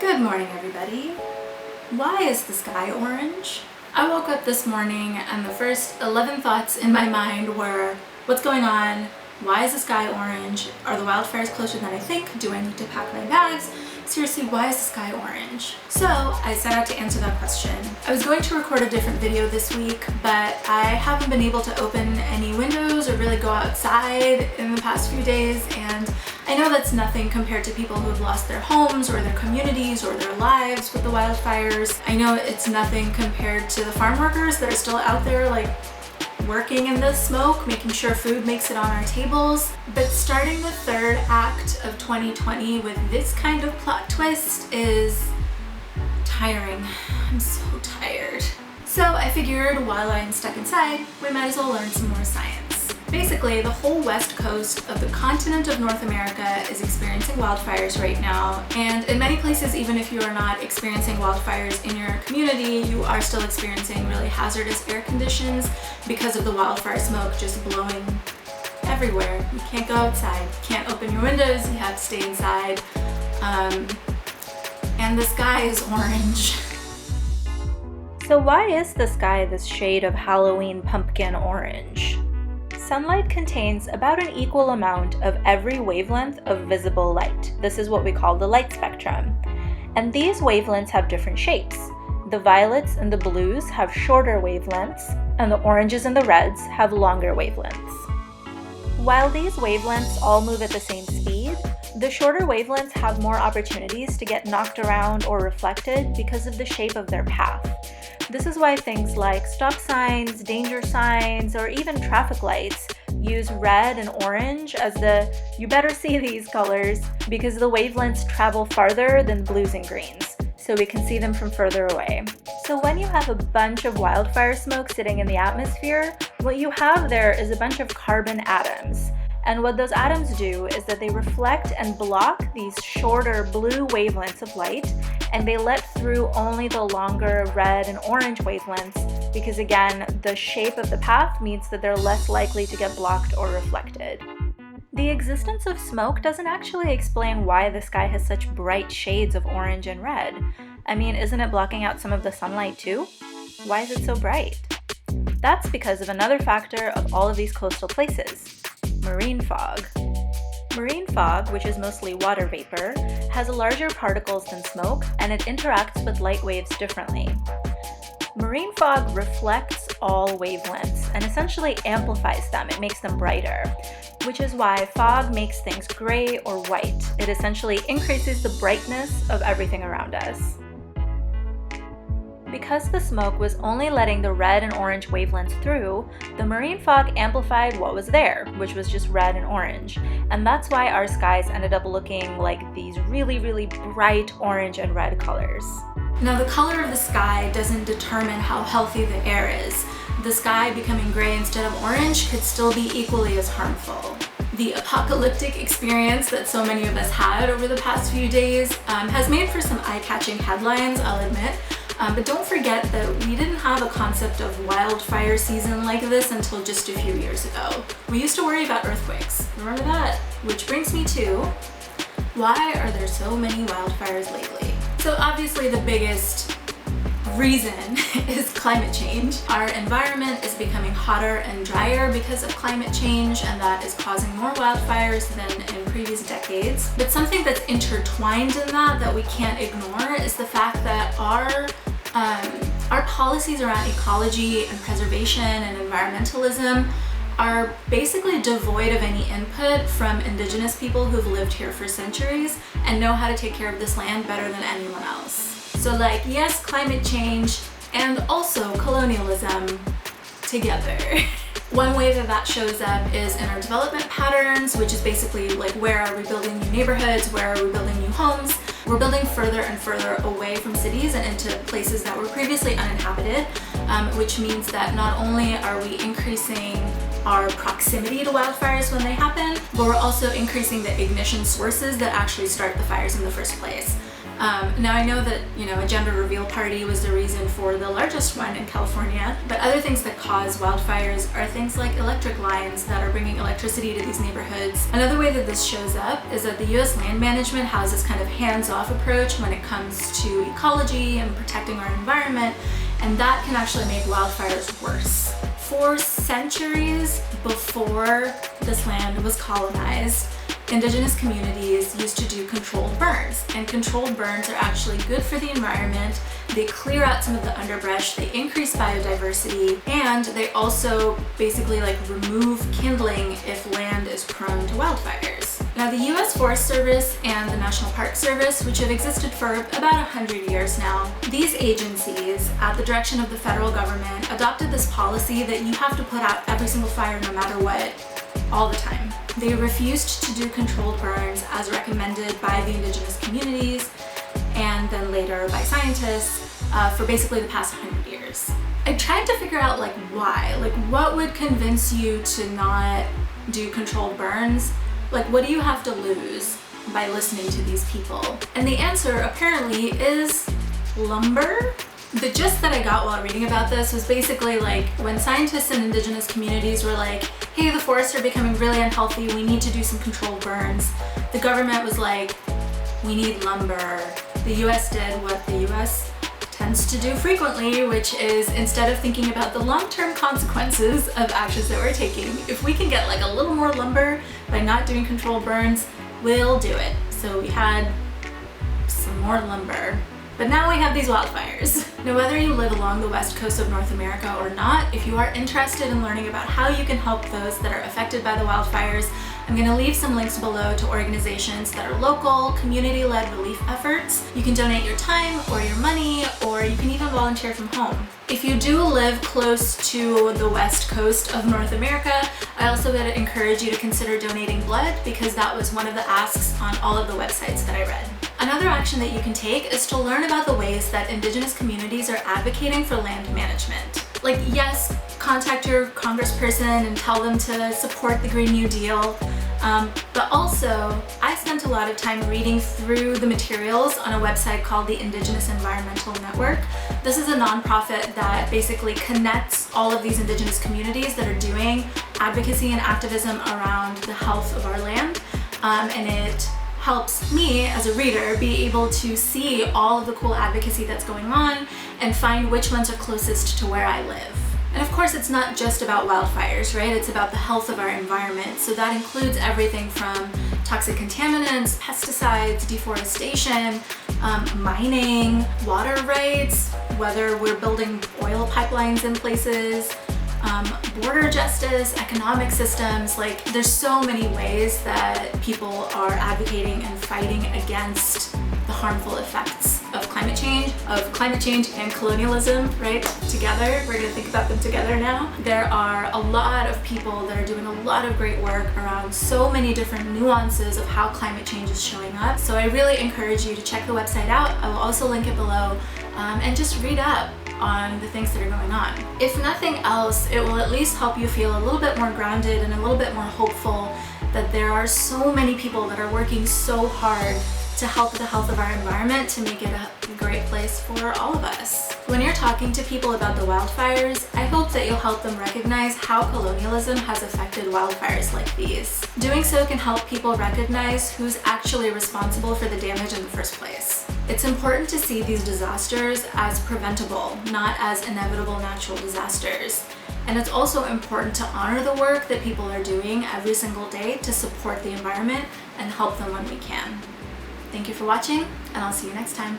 Good morning, everybody. Why is the sky orange? I woke up this morning and the first 11 thoughts in my mind were, what's going on? Why is the sky orange? Are the wildfires closer than I think? Do I need to pack my bags? Seriously, why is the sky orange? So I set out to answer that question. I was going to record a different video this week, but I haven't been able to open any windows or really go outside in the past few days, and I know that's nothing compared to people who have lost their homes or their communities or their lives with the wildfires. I know it's nothing compared to the farm workers that are still out there working in the smoke, making sure food makes it on our tables. But starting the third act of 2020 with this kind of plot twist is tiring. I'm so tired. So I figured while I'm stuck inside, we might as well learn some more science. Basically, the whole west coast of the continent of North America is experiencing wildfires right now, and in many places, even if you are not experiencing wildfires in your community, you are still experiencing really hazardous air conditions because of the wildfire smoke just blowing everywhere. You can't go outside, you can't open your windows, you have to stay inside, and the sky is orange. So why is the sky this shade of Halloween pumpkin orange? Sunlight contains about an equal amount of every wavelength of visible light. This is what we call the light spectrum. And these wavelengths have different shapes. The violets and the blues have shorter wavelengths, and the oranges and the reds have longer wavelengths. While these wavelengths all move at the same speed, the shorter wavelengths have more opportunities to get knocked around or reflected because of the shape of their path. This is why things like stop signs, danger signs, or even traffic lights use red and orange as the "you better see these" colors, because the wavelengths travel farther than blues and greens, so we can see them from further away. So when you have a bunch of wildfire smoke sitting in the atmosphere, what you have there is a bunch of carbon atoms. And what those atoms do is that they reflect and block these shorter blue wavelengths of light, and they let through only the longer red and orange wavelengths because, again, the shape of the path means that they're less likely to get blocked or reflected. The existence of smoke doesn't actually explain why the sky has such bright shades of orange and red. I mean, isn't it blocking out some of the sunlight too? Why is it so bright? That's because of another factor of all of these coastal places. Marine fog. Marine fog, which is mostly water vapor, has larger particles than smoke, and it interacts with light waves differently. Marine fog reflects all wavelengths and essentially amplifies them. It makes them brighter, which is why fog makes things gray or white. It essentially increases the brightness of everything around us. Because the smoke was only letting the red and orange wavelengths through, the marine fog amplified what was there, which was just red and orange. And that's why our skies ended up looking like these really, really bright orange and red colors. Now, the color of the sky doesn't determine how healthy the air is. The sky becoming gray instead of orange could still be equally as harmful. The apocalyptic experience that so many of us had over the past few days has made for some eye-catching headlines, I'll admit. But don't forget that we didn't have a concept of wildfire season like this until just a few years ago. We used to worry about earthquakes. Remember that? Which brings me to, why are there so many wildfires lately? So obviously the biggest reason is climate change. Our environment is becoming hotter and drier because of climate change, and that is causing more wildfires than in previous decades. But something that's intertwined in that we can't ignore is the fact that our policies around ecology and preservation and environmentalism are basically devoid of any input from indigenous people who've lived here for centuries and know how to take care of this land better than anyone else. So yes, climate change and also colonialism together. One way that shows up is in our development patterns, which is basically where are we building new neighborhoods, where are we building new homes. We're building further and further away from cities and into places that were previously uninhabited, which means that not only are we increasing our proximity to wildfires when they happen, but we're also increasing the ignition sources that actually start the fires in the first place. Now I know that, a gender reveal party was the reason for the largest one in California, but other things that cause wildfires are things like electric lines that are bringing electricity to these neighborhoods. Another way that this shows up is that the US land management has this kind of hands-off approach when it comes to ecology and protecting our environment, and that can actually make wildfires worse. For centuries before this land was colonized, indigenous communities used to do controlled burns, and controlled burns are actually good for the environment. They clear out some of the underbrush, they increase biodiversity, and they also basically remove kindling if land is prone to wildfires. Now, the US Forest Service and the National Park Service, which have existed for about 100 years now, these agencies, at the direction of the federal government, adopted this policy that you have to put out every single fire no matter what, all the time. They refused to do controlled burns as recommended by the indigenous communities and then later by scientists for basically the past 100 years. I tried to figure out why, what would convince you to not do controlled burns? What do you have to lose by listening to these people? And the answer apparently is lumber. The gist that I got while reading about this was basically when scientists and indigenous communities were like, hey, the forests are becoming really unhealthy, we need to do some controlled burns. The government was like, we need lumber. The US did what the US tends to do frequently, which is instead of thinking about the long-term consequences of actions that we're taking, if we can get a little more lumber by not doing controlled burns, we'll do it. So we had some more lumber. But now we have these wildfires. Now, whether you live along the west coast of North America or not, if you are interested in learning about how you can help those that are affected by the wildfires, I'm going to leave some links below to organizations that are local, community-led relief efforts. You can donate your time or your money, or you can even volunteer from home. If you do live close to the west coast of North America, I also would encourage you to consider donating blood, because that was one of the asks on all of the websites that I read. Another action that you can take is to learn about the ways that indigenous communities are advocating for land management. Yes, contact your congressperson and tell them to support the Green New Deal, but also I spent a lot of time reading through the materials on a website called the Indigenous Environmental Network. This is a nonprofit that basically connects all of these indigenous communities that are doing advocacy and activism around the health of our land, and it helps me as a reader be able to see all of the cool advocacy that's going on and find which ones are closest to where I live. And of course, it's not just about wildfires, right? It's about the health of our environment. So that includes everything from toxic contaminants, pesticides, deforestation, mining, water rights, whether we're building oil pipelines in places, border justice, economic systems. There's so many ways that people are advocating and fighting against the harmful effects of climate change and colonialism, right? Together, we're gonna think about them together now. There are a lot of people that are doing a lot of great work around so many different nuances of how climate change is showing up. So I really encourage you to check the website out. I will also link it below, and just read up on the things that are going on. If nothing else, it will at least help you feel a little bit more grounded and a little bit more hopeful that there are so many people that are working so hard to help the health of our environment, to make it a great place for all of us. When you're talking to people about the wildfires, I hope that you'll help them recognize how colonialism has affected wildfires like these. Doing so can help people recognize who's actually responsible for the damage in the first place. It's important to see these disasters as preventable, not as inevitable natural disasters. And it's also important to honor the work that people are doing every single day to support the environment and help them when we can. Thank you for watching, and I'll see you next time.